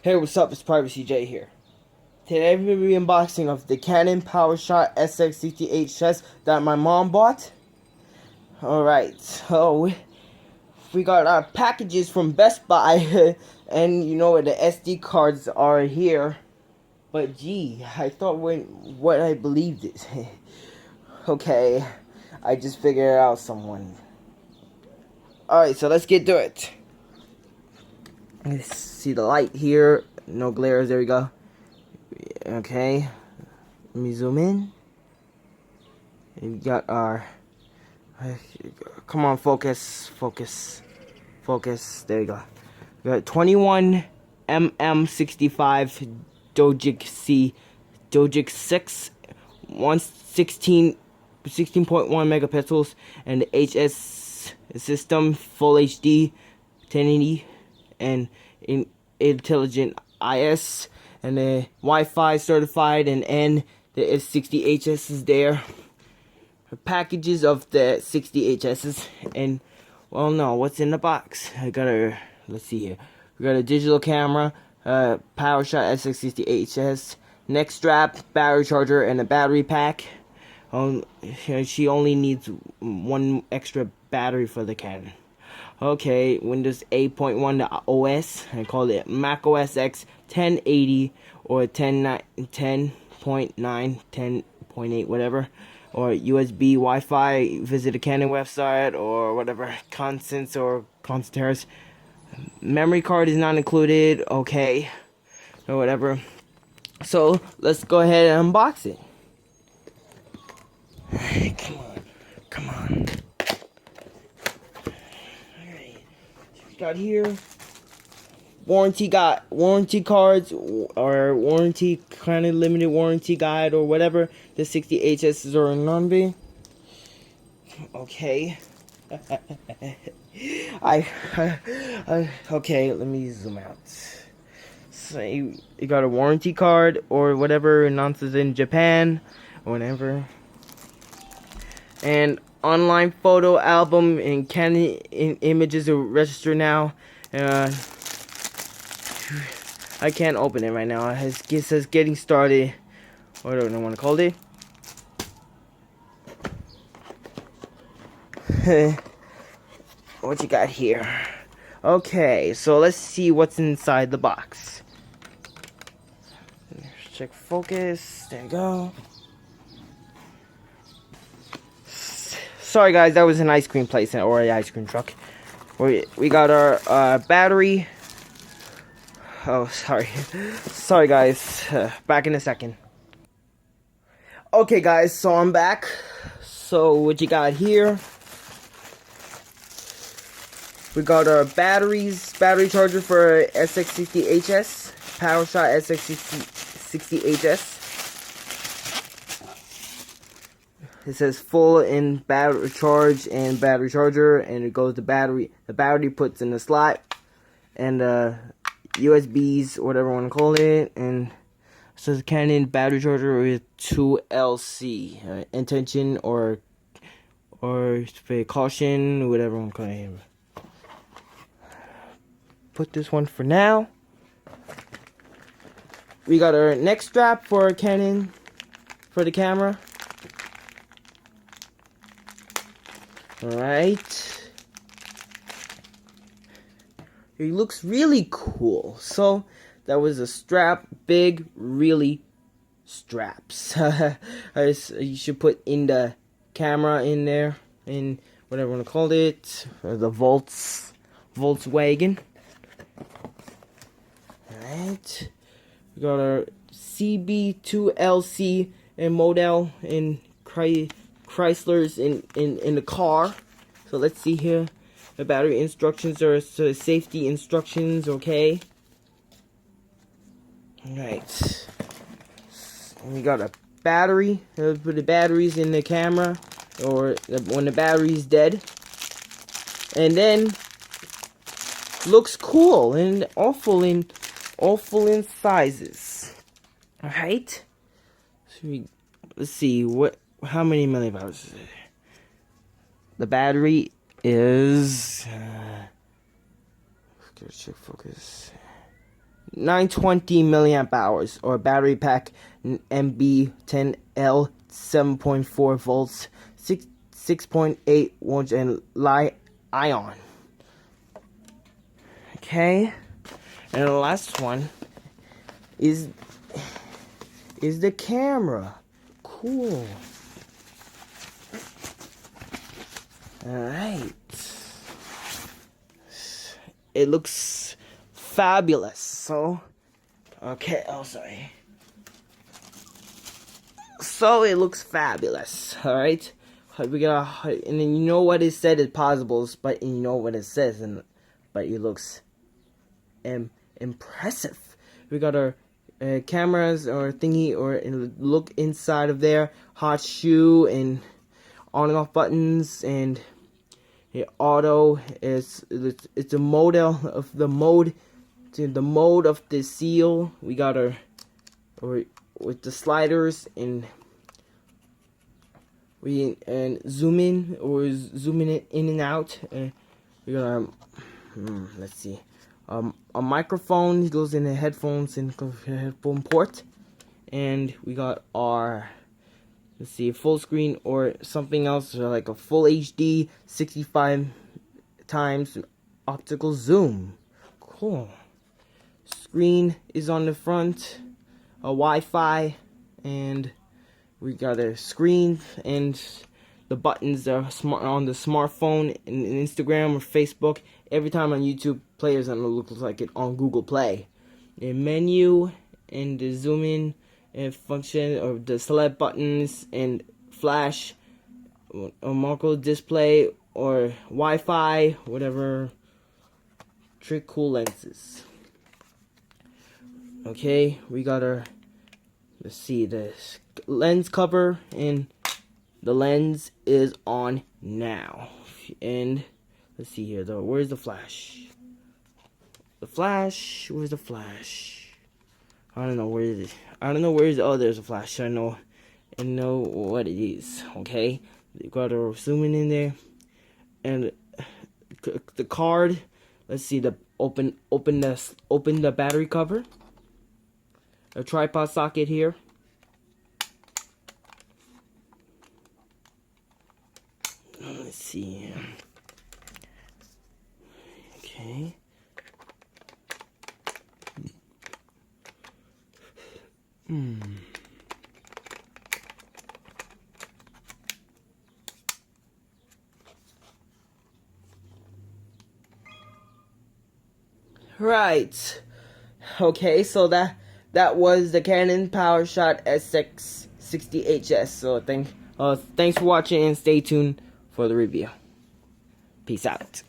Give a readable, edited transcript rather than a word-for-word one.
Hey, what's up? It's Privacy J here. Today we'll be unboxing of the Canon Powershot SX60 that my mom bought. Alright, so we got our packages from Best Buy and you know the SD cards are here. But gee, I thought what I believed it. Okay, I just figured out someone. Alright, so let's get to it. Let's see the light here. No glares, there we go. Okay, let me zoom in. And we got our, come on, focus. There you go. We got 21 mm65 Dojic 6, 16.1 megapixels, and the HS system full HD 1080 and intelligent IS, and the Wi-Fi certified, and the S60HS is there. Packages of the 60HSs, and well, no, what's in the box? Let's see here. We got a digital camera, Powershot SX60HS, neck strap, battery charger, and a battery pack. She only needs one extra battery for the Canon. Okay, Windows 8.1 OS. I call it Mac OS X 1080 or 10.9, 10.8, whatever. Or USB Wi-Fi. Visit a Canon website or whatever. Constants or Constanters. Memory card is not included. Okay, or whatever. So let's go ahead and unbox it. Come on. Got here warranty cards or warranty kind of limited warranty guide or whatever the 60HSs are non-be. Okay. Okay, let me zoom out. So you got a warranty card or whatever nonsense in Japan or whatever, and online photo album and Canon images are registered now. I can't open it right now. It says getting started. What do I want to call it? What you got here? Okay, so let's see what's inside the box. Check focus. There you go. Sorry guys, that was an ice cream place or an ice cream truck. We got our battery. Oh, sorry. Sorry guys. Back in a second. Okay guys, so I'm back. So what you got here? We got our battery charger for SX60HS, Powershot SX60HS. It says full in battery charge and battery charger, and it goes to battery. The battery puts in the slot, and USBs, whatever you want to call it, and it says Canon battery charger with 2LC intention or caution, whatever you want to call it. Put this one for now. We got our neck strap for Canon for the camera. Alright. It looks really cool. So, that was a strap. Big, really straps. You should put in the camera in there. In whatever you want to call it. The Volkswagen. Alright. We got our CB2LC and model in Chrysler's in the car. So let's see here. The battery instructions are safety instructions, okay. Alright. And we got a battery. Put the batteries in the camera or when the battery's dead. And then looks cool and awful in sizes. Alright. So let's see how many milliamps is it? The battery is check focus. 920 milliamp hours, or battery pack MB10L 7.4 volts, 6.8 watts, and ion. Okay, and the last one is the camera. Cool. Alright. It looks fabulous. So, okay, oh sorry. So it looks fabulous. Alright. We got, and then you know what it said is possibles, but you know what it says, but it looks impressive. We got our cameras or thingy, or look inside of there, hot shoe and on and off buttons, and auto is it's a model of the mode to the mode of the seal. We got our with the sliders, and zoom in or zooming it in and out. We got our let's see, a microphone goes in the headphones and headphone port, and we got our, let's see, full screen or something else, or like a full HD 65 times optical zoom. Cool. Screen is on the front, a Wi-Fi, and we got a screen, and the buttons are smart on the smartphone and Instagram or Facebook. Every time on YouTube, players and it looks like it on Google Play. A menu and the zoom in and function, or the select buttons, and flash or macro display or Wi-Fi, whatever. Trick cool lenses. Okay, we got our, let's see, the lens cover, and the lens is on now. And let's see here though, where's the flash? Where's the flash? I don't know where it is. I don't know where it is. Oh, there's a flash. I know what it is. Okay, you got to zooming in there, and the card. Let's see, the open the battery cover. A tripod socket here. Let's see. Okay. Right. Okay, so that was the Canon Powershot SX60HS. So thanks for watching, and stay tuned for the review. Peace out.